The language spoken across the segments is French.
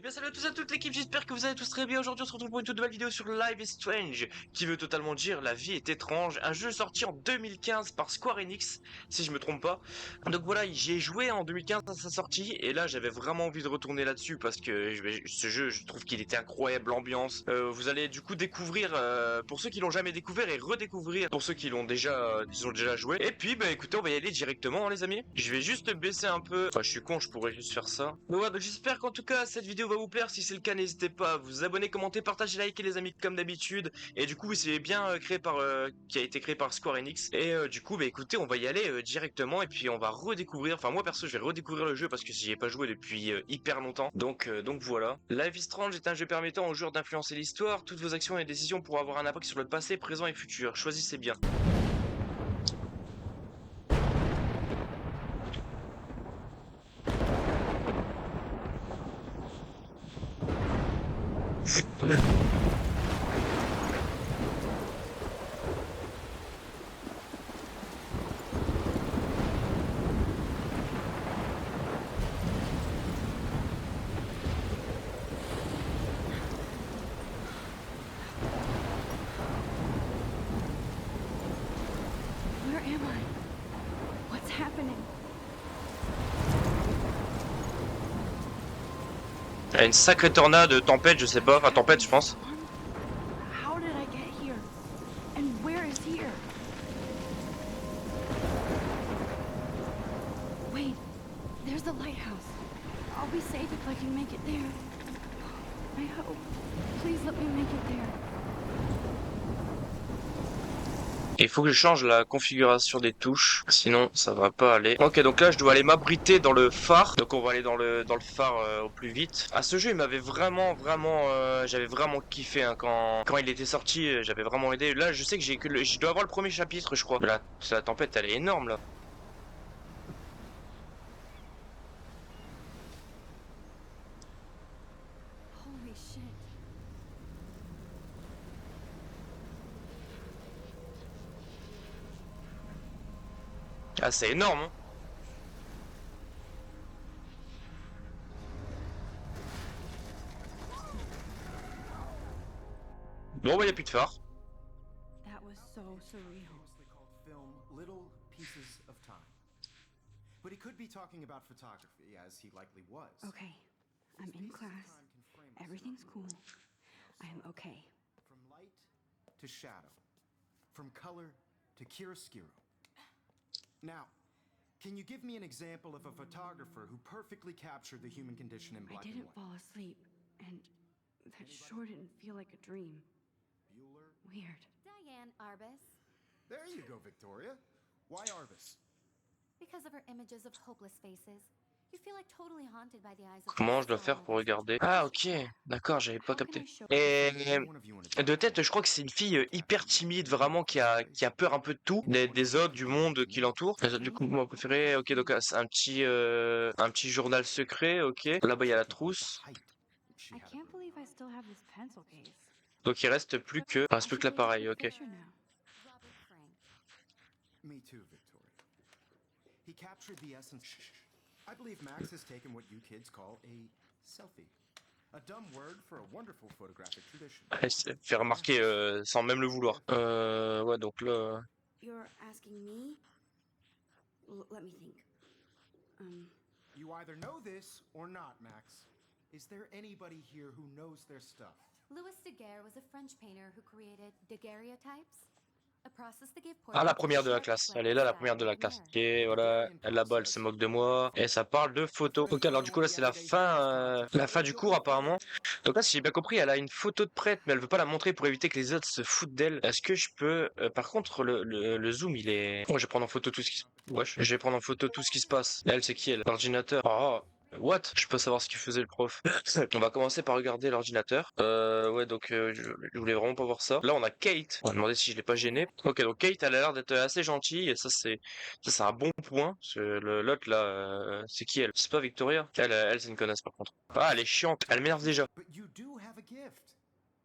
bien salut à tous et à toute l'équipe, j'espère que vous allez tous très bien. Aujourd'hui on se retrouve pour une toute nouvelle vidéo sur Life is Strange, qui veut totalement dire la vie est étrange, un jeu sorti en 2015 par Square Enix, si je me trompe pas. Donc voilà, j'y ai joué en 2015 à sa sortie, et là j'avais vraiment envie de retourner là-dessus, parce que ce jeu, je trouve qu'il était incroyable, l'ambiance. Vous allez du coup découvrir, pour ceux qui l'ont jamais découvert, et redécouvrir pour ceux qui l'ont déjà, qui ont déjà joué. Et puis bah écoutez, on va y aller directement hein, les amis. Je vais juste baisser un peu, enfin je suis con, je pourrais juste faire ça. Donc voilà, donc j'espère qu'en tout cas cette vidéo va vous plaire. Si c'est le cas, n'hésitez pas à vous abonner, commenter, partager, liker les amis comme d'habitude. Et du coup oui, c'est bien créé par qui a été créé par Square Enix. Et du coup bah écoutez, on va y aller directement et puis on va redécouvrir. Enfin moi perso, je vais redécouvrir le jeu parce que j'y ai pas joué depuis hyper longtemps. Donc voilà. Life is Strange est un jeu permettant aux joueurs d'influencer l'histoire. Toutes vos actions et décisions pourront avoir un impact sur le passé, présent et futur. Choisissez bien. Where am I? What's happening? Une sacrée tornade, tempête, je sais pas, enfin tempête je pense. Storm? How did I get here? And where is here? Wait, there's the lighthouse. I'll be safe if I can make it there. I hope. Please let me make it there. Il faut que je change la configuration des touches, sinon ça va pas aller. Ok, donc là je dois aller m'abriter dans le phare. Donc on va aller dans le phare au plus vite. Ah, ce jeu il m'avait vraiment j'avais vraiment kiffé hein, quand il était sorti, j'avais vraiment aidé. Là je sais que je dois avoir le premier chapitre je crois. La tempête elle est énorme là. Holy shit. Ah c'est énorme hein. Bon bah y a plus de phare. That was so surreal. Mostly called film Little Pieces of Time. But he could be talking about photography, as he likely was. Okay, I'm in class. Everything's cool. I am okay. From light to shadow, from color to chiaroscuro. Now, can you give me an example of a photographer who perfectly captured the human condition in I black and didn't white? fall asleep, and that sure didn't feel like a dream. Bueller? Weird. Diane Arbus. There you go, Victoria. Why Arbus? Because of her images of hopeless faces, you feel like totally haunted by the eyes of Comment je dois Crystal faire pour almost. regarder? Ah ok, d'accord, j'avais pas How can I capté. show Et One of you wanna de try? tête, je crois que c'est une fille hyper timide, vraiment qui a peur un peu de tout, des autres, du monde qui l'entoure. Du coup, moi préféré, ok, donc c'est un petit journal secret, ok. Là-bas il y a la trousse, I can't believe I still have this pencil case. donc il reste plus que l'appareil, ok. Picture now. Robert Frank. Me too, Victoria. He captured the essence. Shh. I believe Max has taken what you kids call a selfie. A dumb word for a wonderful photographic tradition. Elle s'est fait remarquer sans même le vouloir. Ouais, donc là, You're asking me? Let me think. You either know this or not, Max. Is there anybody here who knows their stuff? Louis Daguerre was a French painter who created daguerreotypes, a process that gave ah, la portraits a première de la sharp, classe. Elle clever est là, la style première de la with classe. mirror. Ok, voilà. Là-bas, elle se moque de moi. Et ça parle de photos. Ok, alors du coup, là, c'est la fin du cours, apparemment. Donc là, si j'ai bien compris, elle a une photo de prête, mais elle veut pas la montrer pour éviter que les autres se foutent d'elle. Est-ce que je peux... par contre, le zoom, il est... Oh, je vais prendre en photo tout ce qui se... Wesh, je vais prendre en photo tout ce qui se passe. Elle, c'est qui, elle? L'ordinateur. Oh, what? Je peux savoir ce qu'il faisait le prof. On va commencer par regarder l'ordinateur. Ouais, donc je voulais vraiment pas voir ça. Là, on a Kate. On va demander si je l'ai pas gêné. Ok, donc Kate, elle a l'air d'être assez gentille et ça c'est un bon point. Parce que l'autre là, c'est qui elle? C'est pas Victoria. Elle c'est une connasse par contre. Ah, elle est chiante. Elle m'énerve déjà. But you do have a gift.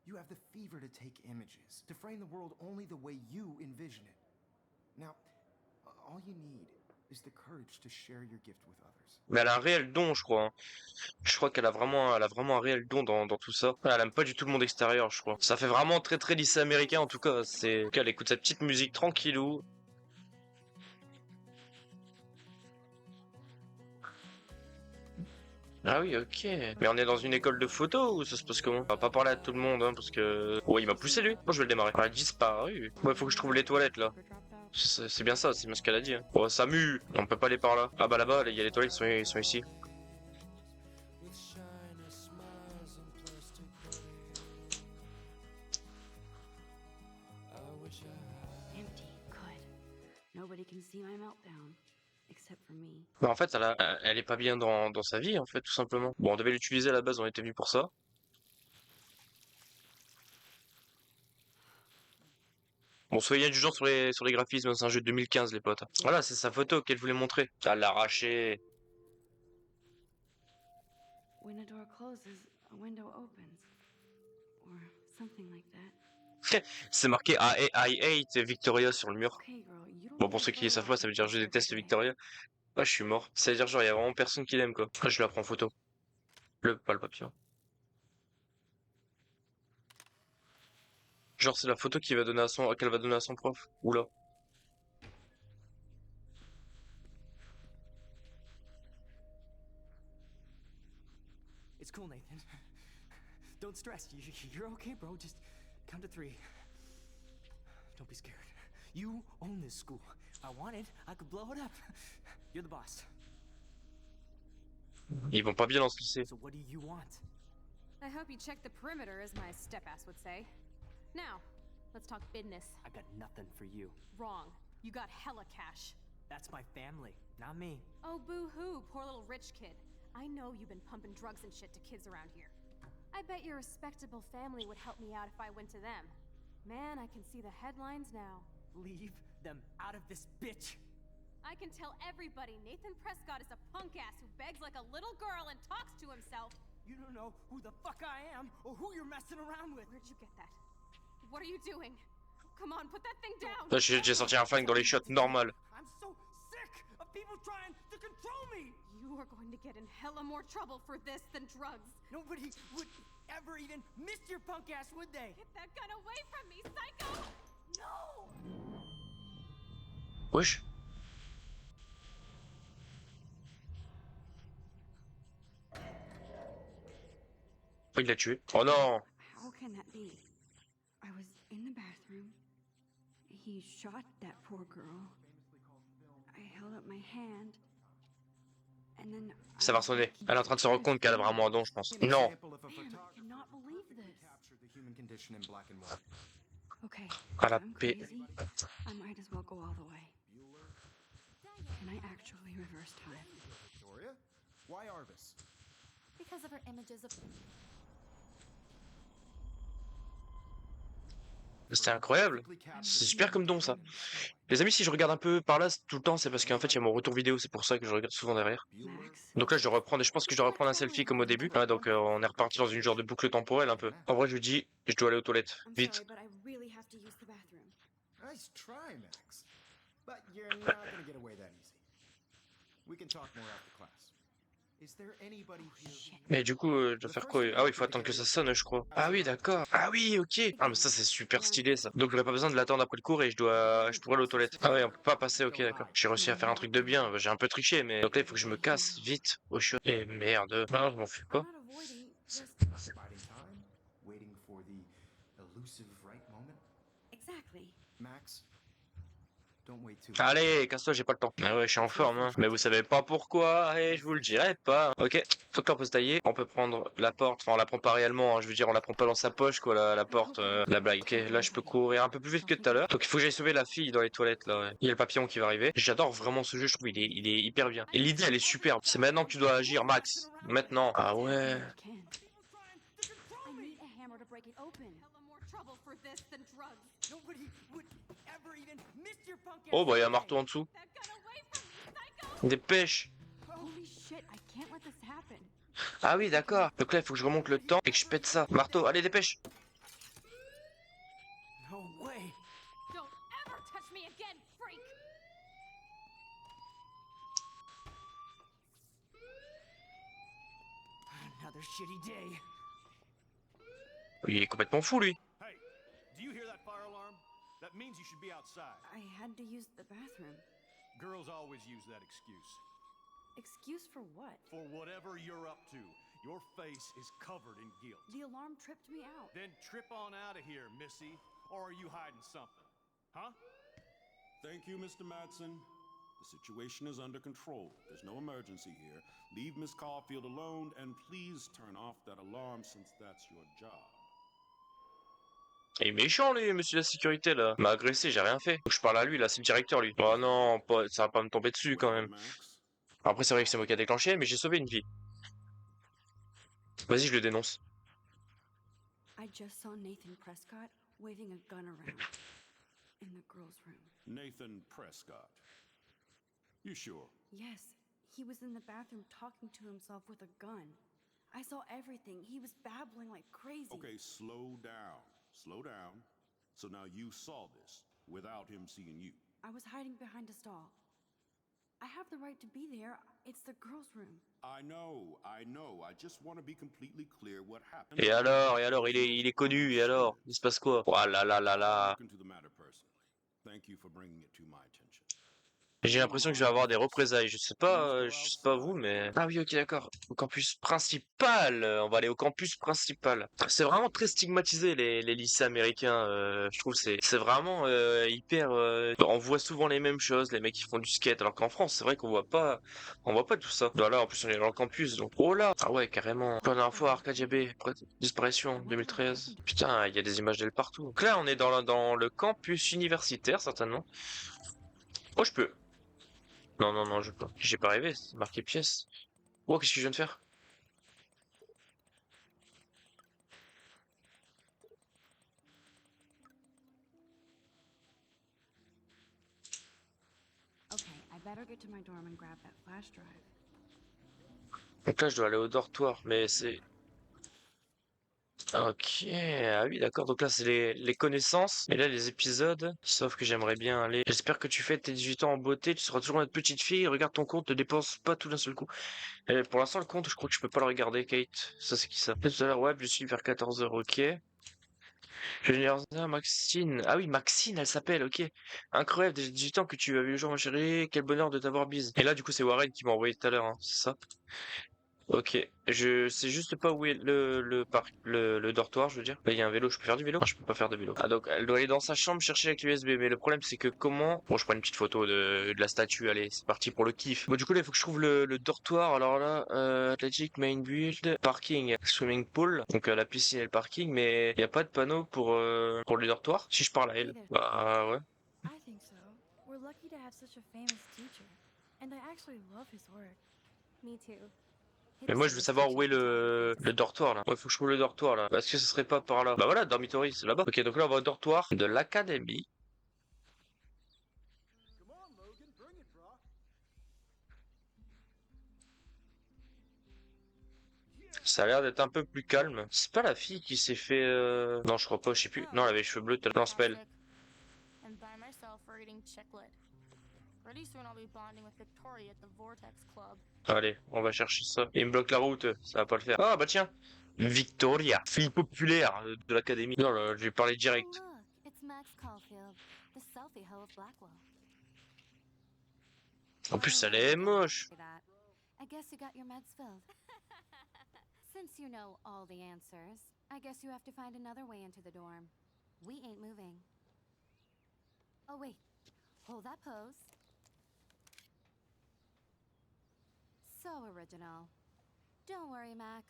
You have the fever to take images, to frame the world only the way you envision it. Now, all you need is the courage to share your gift with others. Mais elle a un réel don, je crois, hein. Je crois elle a vraiment un réel don dans tout ça. Elle aime pas du tout le monde extérieur, je crois. Ça fait vraiment très très lycée américain en tout cas. C'est qu'elle écoute sa petite musique tranquillou. Ah oui, ok. Mais on est dans une école de photo ou ça se passe comment? On va pas parler à tout le monde, hein, parce que... Ouais, il m'a poussé lui. Moi, je vais le démarrer. Elle a disparu. Ouais, faut que je trouve les toilettes, là. C'est bien ça, c'est bien ce qu'elle a dit. Hein. Oh, ça mue. On peut pas aller par là. Ah bah là-bas, il y a les toilettes, ils sont ici. Empty. Good. Nobody can see my meltdown. Except for me. Bah en fait, elle est pas bien dans sa vie, en fait, tout simplement. Bon, on devait l'utiliser à la base, on était venu pour ça. Bon, soyez indulgents sur les graphismes, c'est un jeu de 2015, les potes. Voilà, c'est sa photo qu'elle voulait montrer. Elle l'a arraché. When a door closes, a window opens. Or something like that. C'est marqué I hate Victoria sur le mur. Okay, girl, you don't Bon, need pour to ceux qui throw savent out pas, ça veut dire the je best déteste every day. Victoria. Ah, je suis mort. Ça veut dire genre, il y a vraiment personne qui l'aime, quoi. Ah, je la prends en photo. Pas le papillon. Genre, c'est la photo qu'elle va donner à son prof. Oula. It's cool, Nathan. Don't stress. You're okay, bro. Just count to 3. Don't be scared. You own this school. If I wanted, I could blow it up. You're the boss. Ils vont pas bien dans ce lycée. So what do you want? I hope you check the perimeter, as my step-ass would say. Now, let's talk business. I got nothing for you. Wrong. You got hella cash. That's my family, not me. Oh, boo-hoo, poor little rich kid. I know you've been pumping drugs and shit to kids around here. I bet your respectable family would help me out if I went to them. Man, I can see the headlines now. Leave them out of this, bitch. I can tell everybody Nathan Prescott is a punk-ass who begs like a little girl and talks to himself. You don't know who the fuck I am or who you're messing around with. Where'd you get that? What are you doing? Come on, put that thing down! Là, j'ai sorti un flingue dans les shots, normal. I'm so sick of people trying to control me. You are going to get in hella more trouble for this than drugs. Nobody would ever even miss your punk ass, would they? Get that gun away from me, psycho! No! Wesh. Oh, il l'a tué. Oh non. How can that be? I was in the bathroom. He shot that poor girl. I held up my hand. And then Ça va ressonner. Elle est en train de se rendre compte qu'elle a vraiment un don, je pense. Non. Example of a Man, I photographer cannot believe who this. captured the human condition in black and white. Okay, À la I'm paix. crazy. I might as well go all the way. Can I actually reverse time? Victoria? Why Arvis? Because of her images of C'était incroyable. C'est super comme don, ça. Les amis, si je regarde un peu par là tout le temps, c'est parce qu'en fait, il y a mon retour vidéo. C'est pour ça que je regarde souvent derrière. Max, Donc là, je dois reprendre. Et je pense que je dois reprendre un selfie comme au début. Ah, donc, on est reparti dans une genre de boucle temporelle un peu. En vrai, je dis, je dois aller aux toilettes. I'm Vite. sorry, but I really have to use the bathroom. Nice try, Max. But you're not gonna get away that easy. We can talk more after class. Is there anybody here? Mais du coup, je dois faire quoi? Ah oui, il faut attendre que ça sonne, je crois. Ah oui, d'accord. Ah oui, ok. Ah, mais ça, c'est super stylé, ça. Donc, j'aurais pas besoin de l'attendre après le cours et je pourrais aller aux toilettes. Ah ouais, on peut pas passer, ok, d'accord. J'ai réussi à faire un truc de bien. J'ai un peu triché, mais donc là, il faut que je me casse vite au chiottes. Et merde. Non, je m'en fous I'm pas. not avoiding, just Biding time, waiting for the elusive right moment. exactly. Max, don't wait too long. Allez, casse-toi, j'ai pas le temps. Ah ouais, je suis en forme, hein. Mais vous savez pas pourquoi, et je vous le dirai pas. Ok, donc là on peut se tailler, on peut prendre la porte, enfin on la prend pas réellement, hein. Je veux dire on la prend pas dans sa poche quoi, la porte, la blague. Ok, là je peux courir un peu plus vite que tout à l'heure. Donc il faut que j'aille sauver la fille dans les toilettes là, ouais. Il y a le papillon qui va arriver. J'adore vraiment ce jeu, je trouve il est hyper bien. Et l'idée elle est superbe. C'est maintenant que tu dois agir, Max. Maintenant. Ah ouais. I can. I need a hammer to break it open. Hella more trouble for this than drugs. Nobody would ever even miss your punk ass. Oh bah il y a un would they? marteau en dessous. That gun away from me, psycho! Dépêche. Holy shit, I can't let this happen. Ah oui d'accord. Donc là il faut que je remonte le temps et que je pète ça. Marteau, allez dépêche. No way. Don't ever touch me again, freak! Another shitty day. Il est complètement fou, lui. Hey, do you hear that fire alarm? That means you should be outside. I had to use the bathroom. Girls always use that excuse. Excuse for what? For whatever you're up to, your face is covered in guilt. The alarm tripped me out. Then trip on out of here, Missy. Or are you hiding something? Huh? Thank you, Mr. Madsen. The situation is under control. There's no emergency here. Leave Miss Caulfield alone and please turn off that alarm since that's your job. Il est méchant, lui, monsieur la sécurité, là. Il m'a agressé, j'ai rien fait. Faut que je parle à lui, là, c'est le directeur, lui. Oh non, ça va pas me tomber dessus, quand même. Max? Après, c'est vrai que c'est moi qui a déclenché, mais j'ai sauvé une vie. Vas-y, je le dénonce. I just saw Nathan Prescott waving a gun around in the girls' room. Nathan Prescott. You sure? Yes, he was in the bathroom talking to himself with a gun. I saw everything. He was babbling like crazy. Okay, slow down. Slow down. So now you saw this without him seeing you. I was hiding behind a stall. I have the right to be there. It's the girls' room. I know. I just want to be completely clear what happened. Et alors, il est connu, et alors? Il se passe quoi? Oh là là là là. Look into the matter personally. Thank you for bringing it to my attention. J'ai l'impression que je vais avoir des représailles. Je sais pas vous, mais... Ah oui, ok, d'accord. Au campus principal. On va aller au campus principal. C'est vraiment très stigmatisé, les lycées américains. Je trouve c'est vraiment hyper... On voit souvent les mêmes choses, les mecs qui font du skate. Alors qu'en France, c'est vrai qu'on voit pas tout ça. Voilà, en plus, on est dans le campus, donc... Oh là! Ah ouais, carrément. La dernière fois, Arcadia Bay, disparition, 2013. Putain, il y a des images d'elle partout. Donc là, on est dans le campus universitaire, certainement. Oh, je peux... Non, je peux pas. J'ai pas rêvé, c'est marqué pièce. Oh, qu'est-ce que je viens de faire? Okay, I better get to my dorm and grab that flash drive. Donc là, je dois aller au dortoir, mais c'est... Ok, ah oui, d'accord. Donc là, c'est les connaissances. Et là, les épisodes. Sauf que j'aimerais bien aller... J'espère que tu fais tes 18 ans en beauté. Tu seras toujours notre petite fille. Regarde ton compte, ne dépense pas tout d'un seul coup. Et pour l'instant, le compte, je crois que je peux pas le regarder, Kate. Ça, c'est qui ça? Tout à l'heure, ouais, je suis vers 14 h, ok. Junior Maxine. Ah oui, Maxine, elle s'appelle, ok. Incroyable, déjà 18 ans que tu as vu le jour, ma chérie. Quel bonheur de t'avoir bise. Et là, du coup, c'est Warren qui m'a envoyé tout à l'heure, hein, c'est ça? Ok, je sais juste pas où est le dortoir, je veux dire. Là, il y a un vélo, je peux faire du vélo? Non, je peux pas faire de vélo. Ah, donc elle doit aller dans sa chambre chercher avec l'USB, mais le problème c'est que comment... Bon, je prends une petite photo de la statue, allez, c'est parti pour le kiff. Bon, du coup là, il faut que je trouve le dortoir, alors là, Athletic, Main Build, Parking, Swimming Pool, donc la piscine et le parking, mais il y a pas de panneau pour le dortoir. Si je parle à elle, bah ouais. I think so. We're lucky to have such a famous teacher. And I actually love his work. Me too. Mais moi je veux savoir où est le dortoir là. Ouais, faut que je trouve le dortoir là. Est-ce que ce serait pas par là? Bah voilà, dormitory, c'est là-bas. Ok, donc là on va au dortoir de l'académie. Come on, Logan, bring it, bro. Ça a l'air d'être un peu plus calme. C'est pas la fille qui s'est fait... Non, je crois pas, je sais plus. Non, elle avait les cheveux bleus, tout à l'heure. Non, c'est pas elle. And by myself for eating chiclet. Pretty soon I'll be bonding with Victoria at the Vortex Club. Allez, on va chercher ça. Il me bloque la route, ça va pas le faire. Ah bah tiens, Victoria, fille populaire de l'académie. Non, là, je vais parler direct. Oh, look, it's Max Caulfield, the selfie hoe of Blackwell. En plus, elle est moche. I guess you got your meds filled. Since you know all the answers, I guess you have to find another way into the dorm. We ain't moving. Oh wait, hold that pose. So original. Don't worry, Max.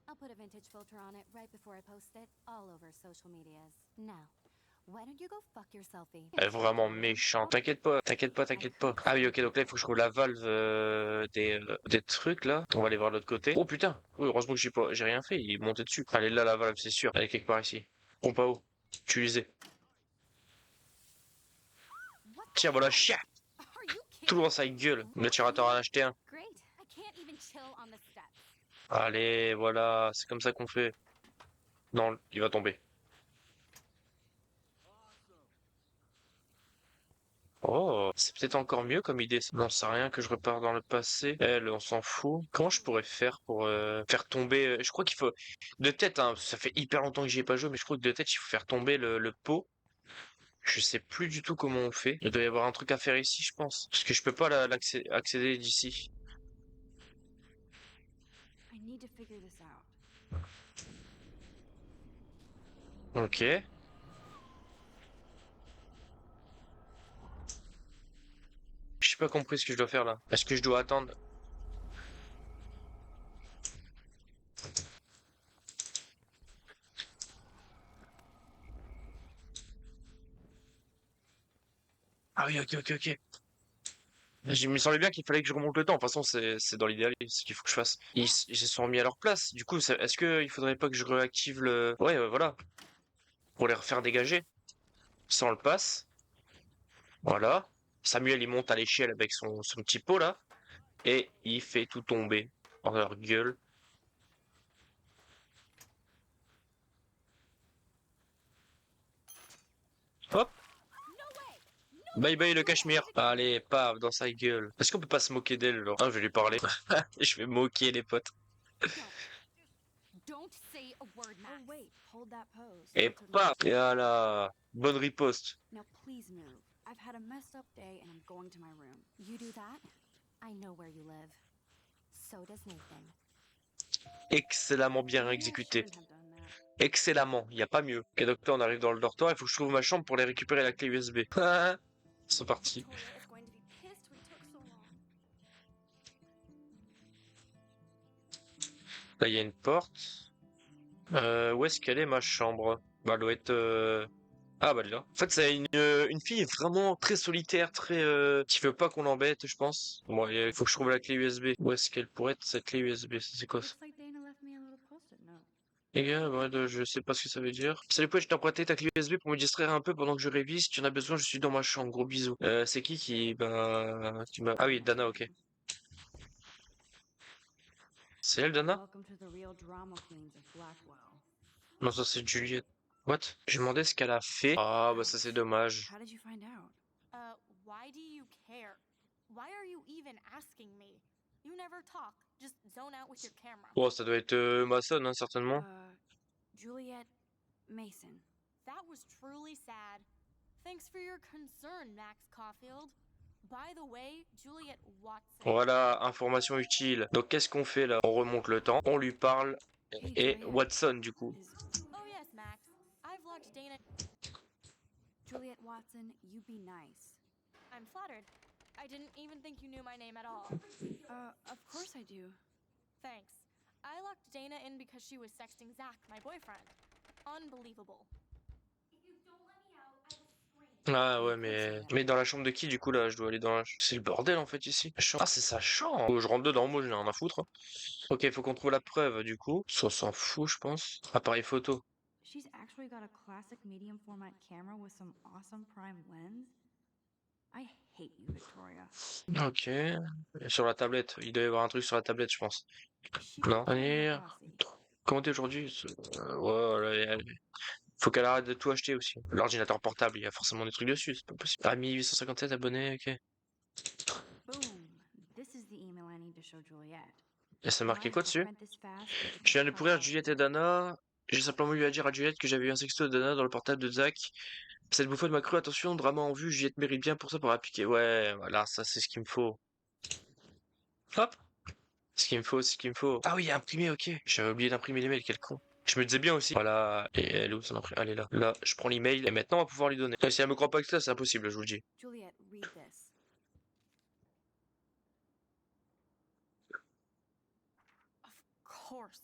I'll put a vintage filter on it right before I post it all over social medias. Now, why don't you go fuck your selfie? Elle est vraiment méchante. T'inquiète pas, t'inquiète pas, t'inquiète pas. Ah oui, ok, donc là, il faut que je trouve la valve des trucs, là. On va aller voir de l'autre côté. Oh putain, oui, heureusement que j'ai rien fait, il est monté dessus. Elle est là, la valve, c'est sûr. Elle est quelque part ici. Pompe à eau. Utilisée. Tiens, voilà, chien. Tout dans sa gueule. Là, tu rates à en acheter un. Great. I can't even chill on the steps. Allez, voilà, c'est comme ça qu'on fait. Non, il va tomber. Oh, c'est peut-être encore mieux comme idée. Ça. J'en sais rien que je repars dans le passé. Elle, on s'en fout. Comment je pourrais faire pour faire tomber... je crois qu'il faut... De tête, hein, ça fait hyper longtemps que j'y ai pas joué, mais je crois que de tête, il faut faire tomber le pot. Je sais plus du tout comment on fait. Il doit y avoir un truc à faire ici, je pense. Parce que je peux pas accéder d'ici. I need to figure this out. Ok. J'ai pas compris ce que je dois faire là. Est-ce que je dois attendre? Ah oui, ok, ok, ok. Il me semblait bien qu'il fallait que je remonte le temps. De toute façon, c'est dans l'idéal, c'est ce qu'il faut que je fasse. Ils se sont mis à leur place. Du coup, est-ce qu'il faudrait pas que je réactive le... Ouais, voilà. Pour les refaire dégager. Ça, on le passe. Voilà. Samuel, il monte à l'échelle avec son petit pot là. Et il fait tout tomber dans leur gueule. Hop. Bye bye le cachemire. Allez, paf, dans sa gueule. Est-ce qu'on peut pas se moquer d'elle, genre? Ah, je vais lui parler. Je vais moquer les potes. Don't say a word, Oh, Max. wait, hold that pose. Et Until the paf. next- Et voilà. Bonne riposte. Now please move. I've had a messed up day and I'm going to my room. You do that? I know where you live. So does Nathan. Excellemment bien Maybe I exécuté. shouldn't have done that. Excellemment. Il n'y a pas mieux. Ok, donc là, on arrive dans le dortoir. Il faut que je trouve ma chambre pour aller récupérer la clé USB. Ils sont partis. Victoria is going to be pissed we took so long. Là, il y a une porte. Où est-ce qu'elle est, ma chambre? Bah, elle doit être... Ah, bah, elle est là. En fait, c'est une fille vraiment très solitaire, très... qui veut pas qu'on l'embête, je pense. Bon, il faut que je trouve la clé USB. Où est-ce qu'elle pourrait être, cette clé USB? C'est quoi ça? Looks like Dana left me a little post-it note. Les gars, je sais pas ce que ça veut dire. Salut, pote, je t'ai emprunté ta clé USB pour me distraire un peu pendant que je révise. Si tu en as besoin, je suis dans ma chambre. Gros bisous. C'est qui m'a... Ah oui, Dana, ok. C'est elle, Dana? Welcome to the real drama queens of Blackwell. Non, ça c'est Juliette. What? Je me demandais ce qu'elle a fait. Ah, bah ça c'est dommage. How did you find out? Why do you care? Why are you even asking me? You never talk. Just zone out with your camera. Bon, ça doit être Mason, hein, certainement. Juliet Mason. That was truly sad. Thanks for your concern, Max Caulfield. By the way, Juliet Watson. Voilà, information utile. Donc qu'est-ce qu'on fait là? On remonte le temps, on lui parle. Et Watson, du coup. Oh yes, Max. I've locked Dana. Juliet Watson, you be nice. I'm flattered. I didn't even think you knew my name at all. Of course I do. Thanks. I locked Dana in because she was sexting Zach, my boyfriend. Unbelievable. If you don't let me out, I will scream. Ah ouais, mais dans la chambre de qui, du coup, là? Je dois aller dans la... C'est le bordel, en fait, ici. Ah, c'est sa chambre! Oh, je rentre dedans, moi, j'en ai rien à foutre. Ok, il faut qu'on trouve la preuve, du coup. Ça s'en fout, je pense. Appareil photo. She's actually got a classic medium format camera with some awesome prime lens. I hate you, Victoria. Ok. Et sur la tablette. Il doit y avoir un truc sur la tablette, je pense. She's Non. kinda Allez. bossy. Comment t'es aujourd'hui? Ouais, faut qu'elle arrête de tout acheter aussi. L'ordinateur portable, il y a forcément des trucs dessus, c'est pas possible. Ah, 1857 abonnés, ok. Boom. This is the email I need to show Juliet. Et c'est marqué quoi dessus? Print this fast, but Je viens de it's pourrir not Juliette et Dana. J'ai simplement eu à dire à Juliette que j'avais eu un sexto de Dana dans le portable de Zach. Cette bouffonne m'a cru, attention, drama en vue, Juliette mérite bien pour ça pour appliquer. Ouais, voilà, ça c'est ce qu'il me faut. Hop! Ce qu'il me faut, ce qu'il me faut. Ah oui, imprimé, ok. J'avais oublié d'imprimer les mails, quel con. Je me disais bien aussi. Voilà, et elle est où son imprimé? Elle est là. Là, je prends l'email et maintenant on va pouvoir lui donner. Et si elle me croit pas que ça, c'est impossible, je vous le dis. Juliet, read this. Of course.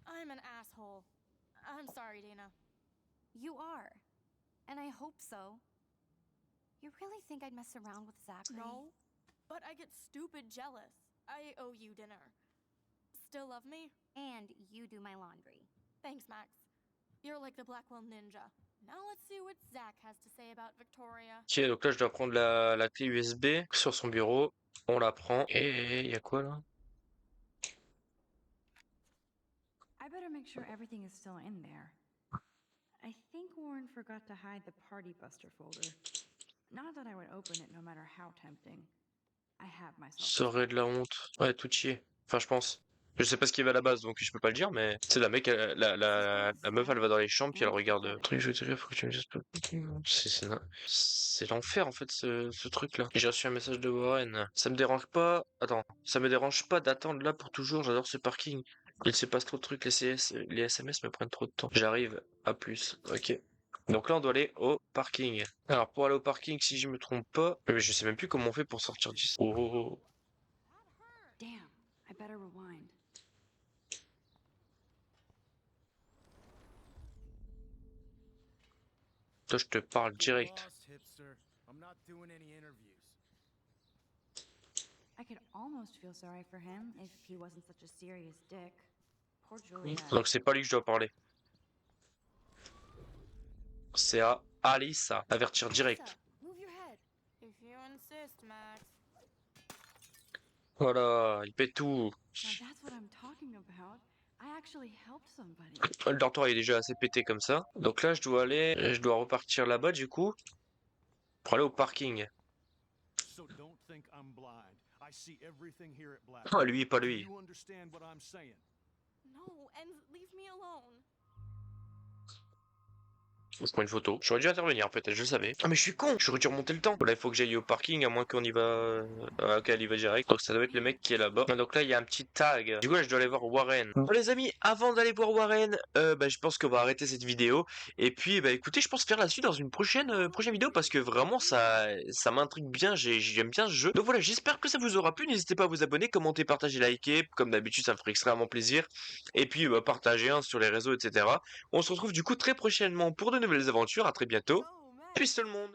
I'm an asshole. I'm sorry, Dana. You are. And I hope so. You really think I'd mess around with Zachary? No, but I get stupid jealous. I owe you dinner. Still love me? And you do my laundry. Thanks, Max. You're like the Blackwell Ninja. Now let's see what Zach has to say about Victoria. Ok, donc là je dois prendre la clé USB sur son bureau. On la prend. Et il y a quoi là? I better make sure everything is still in there. I think Warren forgot to hide the Party Buster folder. Not that I would open it no matter how tempting. I have myself. Ça aurait de la honte. Ouais, tout y est. Enfin, je pense. Je sais pas ce qu'il y avait à la base, donc je peux pas le dire, mais c'est la mec, la meuf, elle va dans les chambres, puis elle regarde. Truc, je vais te dire, faut que tu me dises pas. C'est l'enfer en fait, ce truc-là. J'ai reçu un message de Warren. Ça me dérange pas. Attends, ça me dérange pas d'attendre là pour toujours. J'adore ce parking. Il se passe trop de trucs. Les SMS me prennent trop de temps. J'arrive. À plus. Ok. Donc là, on doit aller au parking. Alors, pour aller au parking, si je me trompe pas, je sais même plus comment on fait pour sortir d'ici. Oh, oh, oh. Damn, I better rewind. Toi, je te parle direct. Lost, hipster. I'm not doing any interviews. I could almost feel sorry for him if he wasn't such a serious dick. Poor Juliet. Donc, c'est pas lui que je dois parler. C'est à Alice à avertir direct. Move your head. If you insist, Max. Voilà, il pète tout. Now that's what I'm talking about. I actually helped somebody. Le dortoir est déjà assez pété comme ça. Donc là, je dois repartir là-bas du coup. Pour aller au parking. So don't think I'm blind. I see everything here at Black. Ah, lui, pas Do lui. you understand what I'm saying? No, and leave me alone. Je prends une photo. J'aurais dû intervenir peut-être, je le savais. Ah mais je suis con. J'aurais dû remonter le temps. Là il faut que j'aille au parking à moins qu'on y va. Ah, ok, elle y va direct. Donc ça doit être le mec qui est là-bas. Ah, donc là il y a un petit tag. Du coup là je dois aller voir Warren. Bon les amis, avant d'aller voir Warren, je pense qu'on va arrêter cette vidéo. Et puis écoutez, je pense faire la suite dans une prochaine vidéo parce que vraiment ça m'intrigue bien. J'aime bien ce jeu. Donc voilà, j'espère que ça vous aura plu. N'hésitez pas à vous abonner, commenter, partager, liker. Comme d'habitude, ça me ferait extrêmement plaisir. Et puis partager sur les réseaux, etc. On se retrouve du coup très prochainement pour de nouvelles aventures. À très bientôt. Peace tout le monde.